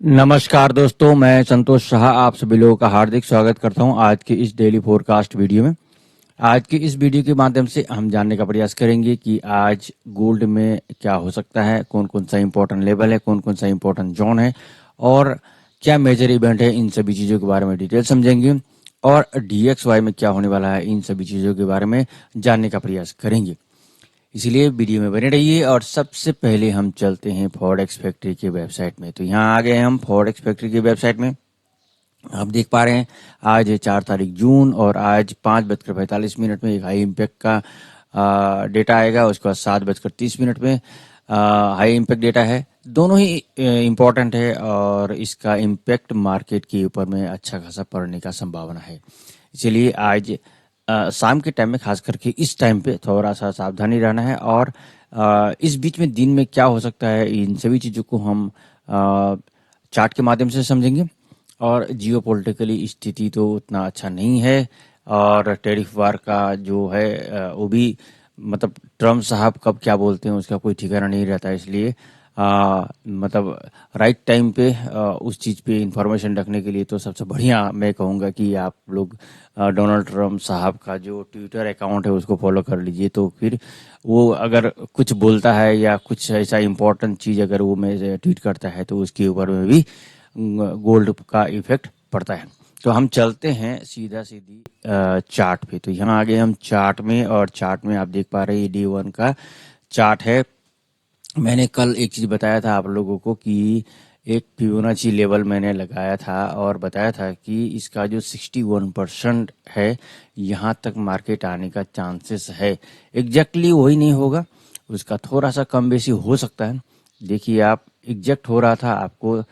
नमस्कार दोस्तों, मैं संतोष शाह आप सभी लोगों का हार्दिक स्वागत करता हूं आज के इस डेली फोरकास्ट वीडियो में। आज की इस वीडियो के माध्यम से हम जानने का प्रयास करेंगे कि आज गोल्ड में क्या हो सकता है, कौन कौन सा इंपॉर्टेंट लेवल है, कौन कौन सा इंपॉर्टेंट जोन है और क्या मेजर इवेंट है। इन सभी चीज़ों के बारे में डिटेल समझेंगे और DXY में क्या होने वाला है, इन सभी चीज़ों के बारे में जानने का प्रयास करेंगे। इसलिए वीडियो में बने रहिए। और सबसे पहले हम चलते हैं फॉरेक्स फैक्ट्री की वेबसाइट में। तो यहाँ आ गए हम फॉरेक्स फैक्ट्री की वेबसाइट में। आप देख पा रहे हैं आज है 4 तारीख जून और आज 5:45 में एक हाई इम्पैक्ट का डेटा आएगा। उसके बाद 7:30 में हाई इम्पैक्ट डेटा है। दोनों ही इम्पोर्टेंट है और इसका इम्पैक्ट मार्केट के ऊपर में अच्छा खासा पड़ने का संभावना है। इसलिए आज शाम के टाइम में खास करके इस टाइम पे थोड़ा सा सावधानी रहना है। और इस बीच में दिन में क्या हो सकता है, इन सभी चीज़ों को हम चार्ट के माध्यम से समझेंगे। और जियोपॉलिटिकली स्थिति तो उतना अच्छा नहीं है और टैरिफ वार का जो है वो भी मतलब ट्रम्प साहब कब क्या बोलते हैं उसका कोई ठिकाना नहीं रहता है। इसलिए मतलब राइट टाइम पे उस चीज़ पे इंफॉर्मेशन रखने के लिए तो सबसे बढ़िया मैं कहूँगा कि आप लोग डोनाल्ड ट्रम्प साहब का जो ट्विटर अकाउंट है उसको फॉलो कर लीजिए। तो फिर वो अगर कुछ बोलता है या कुछ ऐसा इम्पोर्टेंट चीज़ अगर वो में ट्वीट करता है तो उसके ऊपर में भी गोल्ड का इफेक्ट पड़ता है। तो हम चलते हैं सीधा सीधी चार्ट पे। तो यहाँ आगे हम चार्ट में, और चार्ट में आप देख पा रहे हैं D1 का चार्ट है। मैंने कल एक चीज़ बताया था आप लोगों को कि एक फिबोनाची लेवल मैंने लगाया था और बताया था कि इसका जो 61% है यहाँ तक मार्केट आने का चांसेस है। एग्जैक्टली वही नहीं होगा, उसका थोड़ा सा कम बेसी हो सकता है। देखिए आप, एग्जैक्ट हो रहा था आपको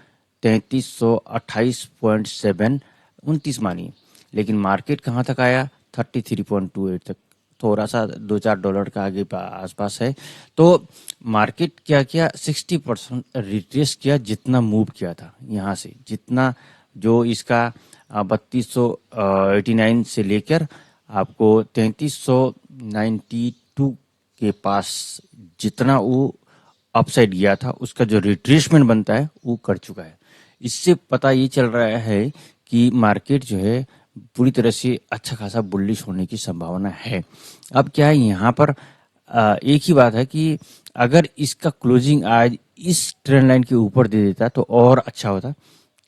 3328.7 29 मानिए, लेकिन मार्केट कहाँ तक आया 33.28 तक, थोड़ा सा $2-4 का आगे आसपास है। तो मार्केट क्या किया, 60% रिट्रेस किया जितना मूव किया था यहाँ से, जितना जो इसका 3289 से लेकर आपको 3392 के पास जितना वो अपसाइड गया था उसका जो रिट्रेसमेंट बनता है वो कर चुका है। इससे पता ये चल रहा है कि मार्केट जो है पूरी तरह से अच्छा खासा बुलिश होने की संभावना है। अब क्या है यहाँ पर एक ही बात है कि अगर इसका क्लोजिंग आज इस ट्रेंड लाइन के ऊपर दे देता तो और अच्छा होता।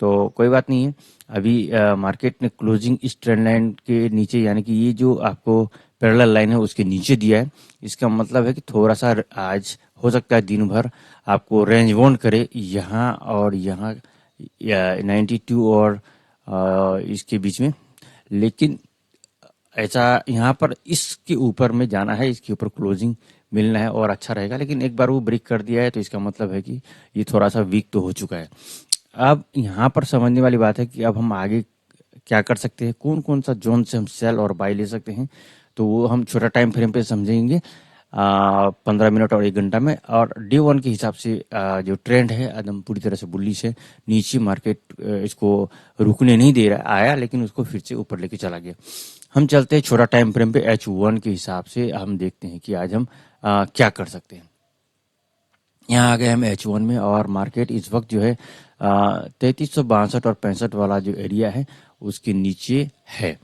तो कोई बात नहीं है, अभी मार्केट ने क्लोजिंग इस ट्रेंड लाइन के नीचे, यानी कि ये जो आपको पैरेलल लाइन है उसके नीचे दिया है। इसका मतलब है कि थोड़ा सा आज हो सकता है दिन भर आपको रेंज बाउंड करे यहाँ और यहाँ 92 और इसके बीच में। लेकिन ऐसा यहाँ पर इसके ऊपर में जाना है, इसके ऊपर क्लोजिंग मिलना है और अच्छा रहेगा। लेकिन एक बार वो ब्रेक कर दिया है तो इसका मतलब है कि ये थोड़ा सा वीक तो हो चुका है। अब यहाँ पर समझने वाली बात है कि अब हम आगे क्या कर सकते हैं, कौन कौन सा जोन से हम सेल और बाय ले सकते हैं। तो वो हम छोटा टाइम फ्रेम पे समझेंगे 15 मिनट और 1 घंटा में। और D1 के हिसाब से जो ट्रेंड है एकदम पूरी तरह से बुलिश है। नीचे मार्केट इसको रुकने नहीं दे रहा आया, लेकिन उसको फिर से ऊपर लेके चला गया। हम चलते हैं छोटा टाइम फ्रेम पे H1 के हिसाब से, हम देखते हैं कि आज हम क्या कर सकते हैं। यहाँ आ गए हम H1 में और मार्केट इस वक्त जो है 3362 और 65 वाला जो एरिया है उसके नीचे है।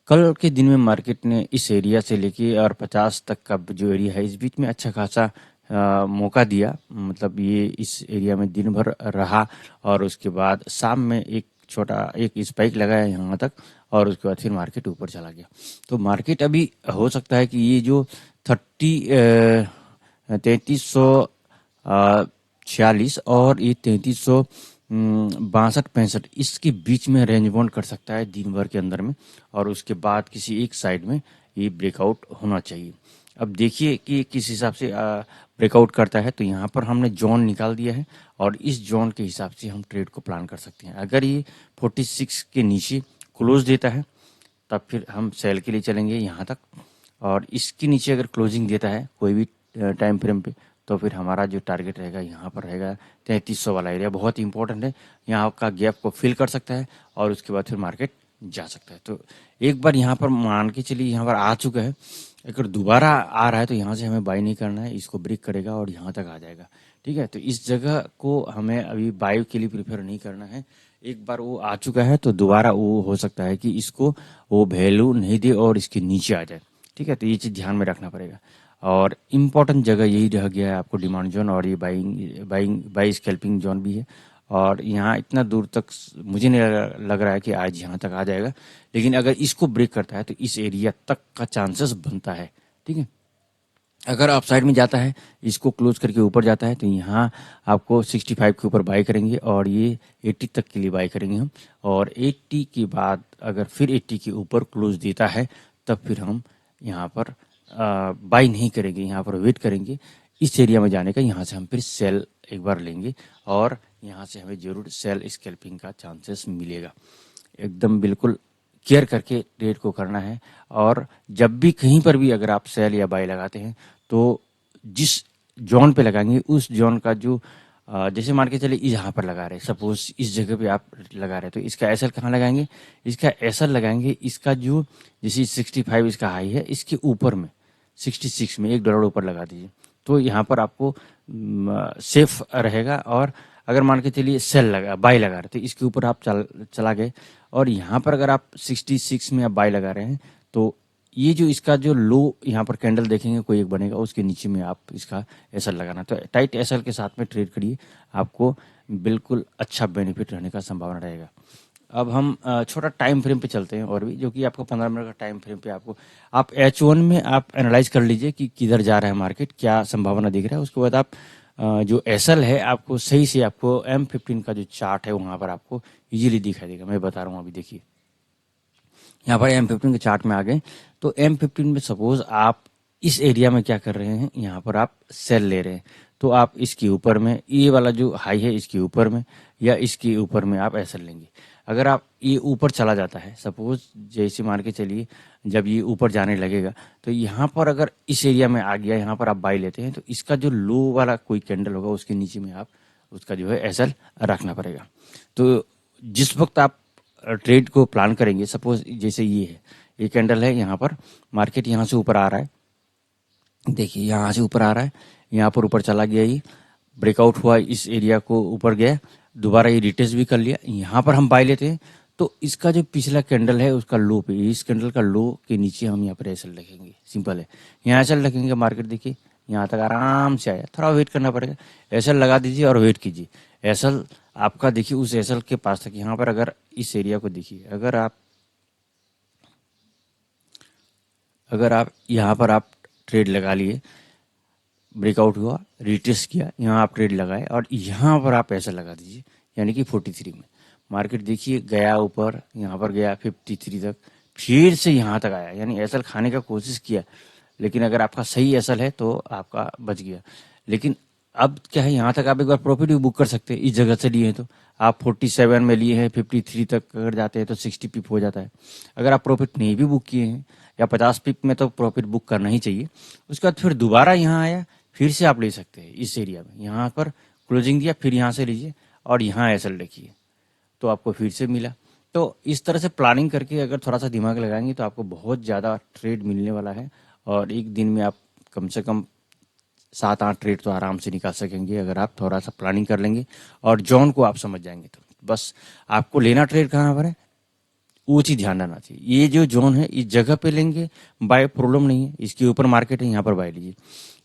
कल के दिन में मार्केट ने इस एरिया से लेके और 50 तक का जो एरिया है इस बीच में अच्छा खासा मौका दिया। मतलब ये इस एरिया में दिन भर रहा और उसके बाद शाम में एक छोटा एक स्पाइक लगाया यहाँ तक और उसके बाद फिर मार्केट ऊपर चला गया। तो मार्केट अभी हो सकता है कि ये जो 3346 और ये 3362-65 इसके बीच में रेंज बाउंड कर सकता है दिन भर के अंदर में। और उसके बाद किसी एक साइड में ये ब्रेकआउट होना चाहिए। अब देखिए कि किस हिसाब से ब्रेकआउट करता है। तो यहाँ पर हमने जोन निकाल दिया है और इस जोन के हिसाब से हम ट्रेड को प्लान कर सकते हैं। अगर ये 46 के नीचे क्लोज देता है तब फिर हम सेल के लिए चलेंगे यहाँ तक। और इसके नीचे अगर क्लोजिंग देता है कोई भी टाइम फ्रेम पे तो फिर हमारा जो टारगेट रहेगा यहाँ पर रहेगा 3300 वाला एरिया। बहुत ही इंपॉर्टेंट है, यहाँ का गैप को फिल कर सकता है और उसके बाद फिर मार्केट जा सकता है। तो एक बार यहाँ पर मान के चलिए यहाँ पर आ चुका है, अगर दोबारा आ रहा है तो यहाँ से हमें बाई नहीं करना है, इसको ब्रेक करेगा और यहाँ तक आ जाएगा ठीक है, तो इस जगह को हमें अभी बाय के लिए प्रिफर नहीं करना है। एक बार वो आ चुका है तो दोबारा वो हो सकता है कि इसको वो वैल्यू नहीं दे और इसके नीचे आ जाए। ठीक है, तो ये चीज़ ध्यान में रखना पड़ेगा। और इम्पोर्टेंट जगह यही रह गया है आपको डिमांड जोन, और ये बाई स्कैल्पिंग जोन भी है। और यहाँ इतना दूर तक मुझे नहीं लग रहा है कि आज यहाँ तक आ जाएगा, लेकिन अगर इसको ब्रेक करता है तो इस एरिया तक का चांसेस बनता है। ठीक है, अगर अप साइड में जाता है, इसको क्लोज करके ऊपर जाता है, तो यहाँ आपको 65 के ऊपर बाई करेंगे और ये 80 तक के लिए बाई करेंगे हम। और 80 के बाद अगर फिर 80 के ऊपर क्लोज देता है तब फिर हम यहाँ पर बाई नहीं करेंगे, यहाँ पर वेट करेंगे इस एरिया में जाने का। यहाँ से हम फिर सेल एक बार लेंगे और यहाँ से हमें जरूर सेल स्कैल्पिंग का चांसेस मिलेगा। एकदम बिल्कुल केयर करके ट्रेड को करना है। और जब भी कहीं पर भी अगर आप सेल या बाय लगाते हैं तो जिस जोन पे लगाएंगे उस जोन का जो जैसे मान के चले यहाँ पर लगा रहे, सपोज इस जगह पे आप लगा रहे, तो इसका एसएल कहाँ लगाएंगे, इसका एसएल लगाएंगे इसका जो जैसे 65 इसका हाई है, इसके ऊपर में 66 में $1 ऊपर लगा दीजिए, तो यहाँ पर आपको सेफ रहेगा। और अगर मान के चलिए सेल लगा बाय लगा रहे, तो इसके ऊपर आप चला गए और यहाँ पर अगर आप 66 में आप बाय लगा रहे हैं, तो ये जो इसका जो लो यहाँ पर कैंडल देखेंगे कोई एक बनेगा, उसके नीचे में आप इसका एसएल लगाना। तो टाइट एसएल के साथ में ट्रेड करिए, आपको बिल्कुल अच्छा बेनिफिट रहने का संभावना रहेगा। अब हम छोटा टाइम फ्रेम पे चलते हैं, और भी जो कि आपको 15 मिनट का टाइम फ्रेम पे आपको आप H1 में आप एनालाइज कर लीजिए कि किधर जा रहा है मार्केट, क्या संभावना दिख रहा है। उसके बाद आप जो एसएल है आपको सही से आपको M15 का जो चार्ट है वहाँ पर आपको इजीली दिखाई देगा। मैं बता रहा हूँ, अभी देखिए यहाँ पर M15 के चार्ट में आ गए, तो M15 में सपोज आप इस एरिया में क्या कर रहे हैं, यहाँ पर आप सेल ले रहे हैं, तो आप इसके ऊपर में ये वाला जो हाई है इसके ऊपर में या इसके ऊपर में आप एसएल लेंगे। अगर आप ये ऊपर चला जाता है, सपोज जैसे मान के चलिए जब ये ऊपर जाने लगेगा, तो यहाँ पर अगर इस एरिया में आ गया, यहाँ पर आप बाई लेते हैं, तो इसका जो लो वाला कोई कैंडल होगा उसके नीचे में आप उसका जो है एसएल रखना पड़ेगा। तो जिस वक्त आप ट्रेड को प्लान करेंगे, सपोज जैसे ये है, ये कैंडल है, यहाँ पर मार्केट यहाँ से ऊपर आ रहा है, देखिए यहाँ से ऊपर आ रहा है, यहाँ पर ऊपर चला गया, ये ब्रेकआउट हुआ, इस एरिया को ऊपर गया, दोबारा ये रिटेस्ट भी कर लिया, यहाँ पर हम बाय लेते हैं, तो इसका जो पिछला कैंडल है उसका लो पे, इस कैंडल का लो के नीचे हम यहाँ पर एसएल रखेंगे। सिंपल है, यहाँ एसएल रखेंगे, मार्केट देखिए यहाँ तक आराम से आया, थोड़ा वेट करना पड़ेगा, एसएल लगा दीजिए और वेट कीजिए। एसएल आपका देखिए उस एसएल के पास तक, यहाँ पर अगर इस एरिया को देखिए, अगर आप यहाँ पर आप ट्रेड लगा लिए, ब्रेकआउट हुआ, रिटेस्ट किया, यहाँ आप ट्रेड लगाए और यहाँ पर आप ऐसा लगा दीजिए, यानी कि 43 में मार्केट देखिए गया ऊपर, यहाँ पर गया 53 तक, फिर से यहाँ तक आया, यानी एसएल खाने का कोशिश किया, लेकिन अगर आपका सही एसएल है तो आपका बच गया। लेकिन अब क्या है, यहाँ तक आप एक बार प्रॉफिट भी बुक कर सकते हैं, इस जगह से लिए हैं तो आप 47 में लिए हैं, 53 तक अगर जाते हैं तो 60 पिप हो जाता है। अगर आप प्रॉफिट नहीं भी बुक किए हैं या 50 पिप में, तो प्रॉफिट बुक करना ही चाहिए। उसके बाद फिर दोबारा यहाँ आया, फिर से आप ले सकते हैं इस एरिया में, यहाँ पर क्लोजिंग दिया, फिर यहाँ से लीजिए और यहाँ एसएल रखिए, तो आपको फिर से मिला। तो इस तरह से प्लानिंग करके अगर थोड़ा सा दिमाग लगाएंगे तो आपको बहुत ज़्यादा ट्रेड मिलने वाला है, और एक दिन में आप कम से कम 7-8 ट्रेड तो आराम से निकाल सकेंगे अगर आप थोड़ा सा प्लानिंग कर लेंगे और जोन को आप समझ जाएंगे। तो बस आपको लेना ट्रेड कहाँ पर है वो चीज़ ध्यान रखना चाहिए। ये जो जोन है इस जगह पे लेंगे, बाय प्रॉब्लम नहीं है, इसके ऊपर मार्केट है, यहाँ पर बाय लीजिए,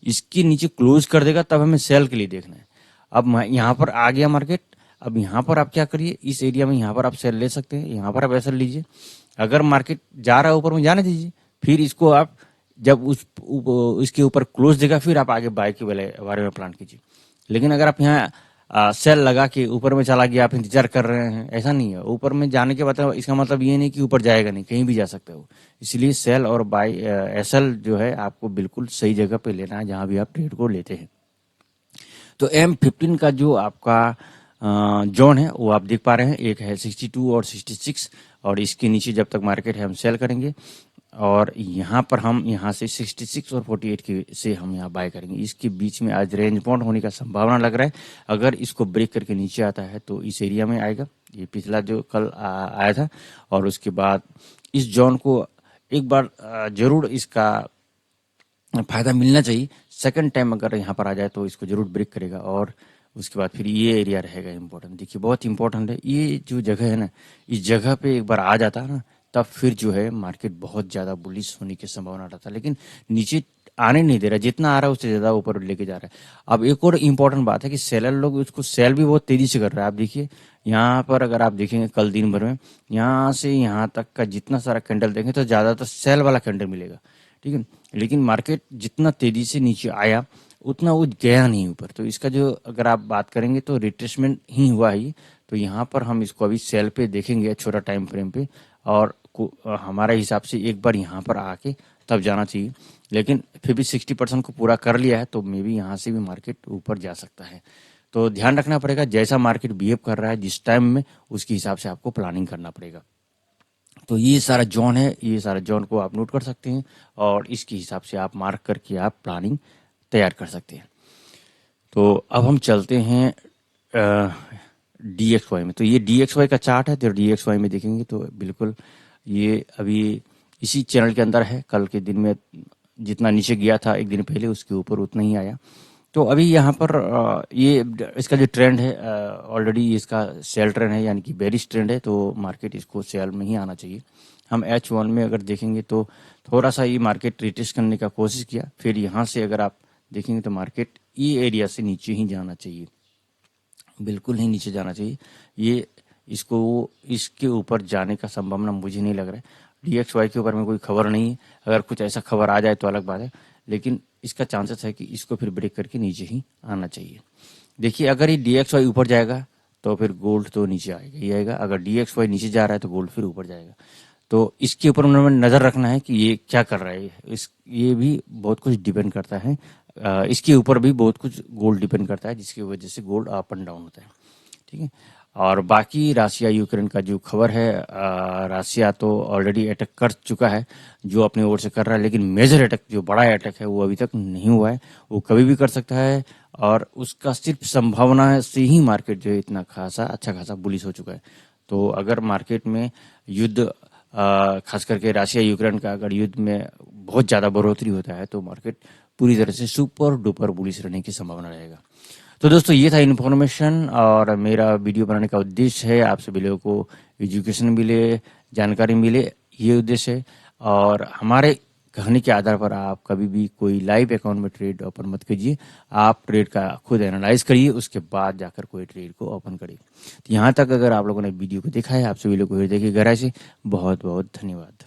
इसके नीचे क्लोज कर देगा तब हमें सेल के लिए देखना है। अब यहाँ पर आ गया मार्केट, अब यहाँ पर आप क्या करिए, इस एरिया में यहाँ पर आप सेल ले सकते हैं, यहाँ पर आप ऐसा लीजिए। अगर मार्केट जा रहा है ऊपर में, जाने दीजिए, फिर इसको आप जब इसके ऊपर क्लोज देगा फिर आप आगे बाय के बारे में प्लान कीजिए। लेकिन अगर आप यहाँ सेल लगा के ऊपर में चला गया, आप इंतजार कर रहे हैं, ऐसा नहीं है। ऊपर में जाने के बाद इसका मतलब ये नहीं कि ऊपर जाएगा नहीं, कहीं भी जा सकता है वो। इसलिए सेल और बाय एसएल जो है आपको बिल्कुल सही जगह पे लेना है जहां भी आप ट्रेड को लेते हैं। तो M15 का जो आपका जोन है वो आप देख पा रहे हैं, एक है 62 और 66, और इसके नीचे जब तक मार्केट है हम सेल करेंगे, और यहाँ पर हम यहाँ से 66 और 48 के से हम यहाँ बाय करेंगे। इसके बीच में आज रेंज बाउंड होने का संभावना लग रहा है। अगर इसको ब्रेक करके नीचे आता है तो इस एरिया में आएगा, ये पिछला जो कल आया था, और उसके बाद इस जोन को एक बार जरूर इसका फायदा मिलना चाहिए। सेकंड टाइम अगर यहाँ पर आ जाए तो इसको जरूर ब्रेक करेगा और उसके बाद फिर ये एरिया रहेगा इम्पोर्टेंट। देखिए बहुत इंपॉर्टेंट है ये जो जगह है ना, इस जगह पे एक बार आ जाता है ना, तब फिर जो है मार्केट बहुत ज़्यादा बुलिश होने की संभावना रहता है, लेकिन नीचे आने नहीं दे रहा, जितना आ रहा है उससे ज़्यादा ऊपर लेके जा रहा है। अब एक और इम्पोर्टेंट बात है कि सेलर लोग उसको सेल भी बहुत तेज़ी से कर रहा है। आप देखिए यहाँ पर अगर आप देखेंगे कल दिन भर में यहाँ से यहाँ तक का जितना सारा कैंडल देखेंगे तो ज़्यादातर सेल वाला कैंडल मिलेगा, ठीक है। लेकिन मार्केट जितना तेज़ी से नीचे आया उतना वो गया नहीं ऊपर, तो इसका जो अगर आप बात करेंगे तो रिट्रेसमेंट ही हुआ ही। तो यहाँ पर हम इसको अभी सेल पे देखेंगे छोटा टाइम फ्रेम पे, और हमारे हिसाब से एक बार यहाँ पर आके तब जाना चाहिए, लेकिन फिर भी 60% को पूरा कर लिया है तो मे बी यहाँ से भी मार्केट ऊपर जा सकता है। तो ध्यान रखना पड़ेगा जैसा मार्केट बिहेव कर रहा है जिस टाइम में, उसके हिसाब से आपको प्लानिंग करना पड़ेगा। तो ये सारा जोन है, ये सारा जोन को आप नोट कर सकते हैं और इसके हिसाब से आप मार्क करके आप प्लानिंग तैयार कर सकते हैं। तो अब हम चलते हैं DXY में। तो ये DXY का चार्ट है, तो DXY में देखेंगे तो बिल्कुल ये अभी इसी चैनल के अंदर है। कल के दिन में जितना नीचे गया था एक दिन पहले उसके ऊपर उतना ही आया। तो अभी यहाँ पर ये इसका जो ट्रेंड है ऑलरेडी इसका सेल ट्रेंड है, यानी कि बेरिश ट्रेंड है, तो मार्केट इसको सेल में ही आना चाहिए। हम H1 में अगर देखेंगे तो थोड़ा सा ये मार्केट रिटेस्ट करने का कोशिश किया, फिर यहाँ से अगर आप देखेंगे तो मार्केट ये एरिया से नीचे ही जाना चाहिए, बिल्कुल ही नीचे जाना चाहिए। ये इसको इसके ऊपर जाने का संभावना मुझे नहीं लग रहा है। DXY के ऊपर में कोई खबर नहीं है, अगर कुछ ऐसा खबर आ जाए तो अलग बात है, लेकिन इसका चांसेस है कि इसको फिर ब्रेक करके नीचे ही आना चाहिए। देखिए अगर ये DXY ऊपर जाएगा तो फिर गोल्ड तो नीचे आएगा ही आएगा, अगर DXY नीचे जा रहा है तो गोल्ड फिर ऊपर जाएगा। तो इसके ऊपर हमें नज़र रखना है कि ये क्या कर रहा है, ये भी बहुत कुछ डिपेंड करता है। इसके ऊपर भी बहुत कुछ गोल्ड डिपेंड करता है, जिसकी वजह से गोल्ड अप एंड डाउन होता है, ठीक है। और बाकी रशिया यूक्रेन का जो खबर है, रशिया तो ऑलरेडी अटैक कर चुका है जो अपनी ओर से कर रहा है, लेकिन मेजर अटैक जो बड़ा अटैक है वो अभी तक नहीं हुआ है, वो कभी भी कर सकता है। और उसका सिर्फ संभावना से ही मार्केट जो है इतना अच्छा खासा बुलिश हो चुका है। तो अगर मार्केट में युद्ध खास करके रशिया यूक्रेन का अगर युद्ध में बहुत ज़्यादा बढ़ोतरी होता है तो मार्केट पूरी तरह से सुपर डुपर बुलिश रहने की संभावना रहेगा। तो दोस्तों ये था इन्फॉर्मेशन, और मेरा वीडियो बनाने का उद्देश्य है आप सभी लोगों को एजुकेशन मिले, जानकारी मिले, ये उद्देश्य है। और हमारे कहने के आधार पर आप कभी भी कोई लाइव अकाउंट में ट्रेड ओपन मत कीजिए, आप ट्रेड का खुद एनालाइज करिए, उसके बाद जाकर कोई ट्रेड को ओपन करिए। तो यहाँ तक अगर आप लोगों ने वीडियो को देखा है, आप सभी लोगों को हृदय की गहराई से बहुत बहुत धन्यवाद।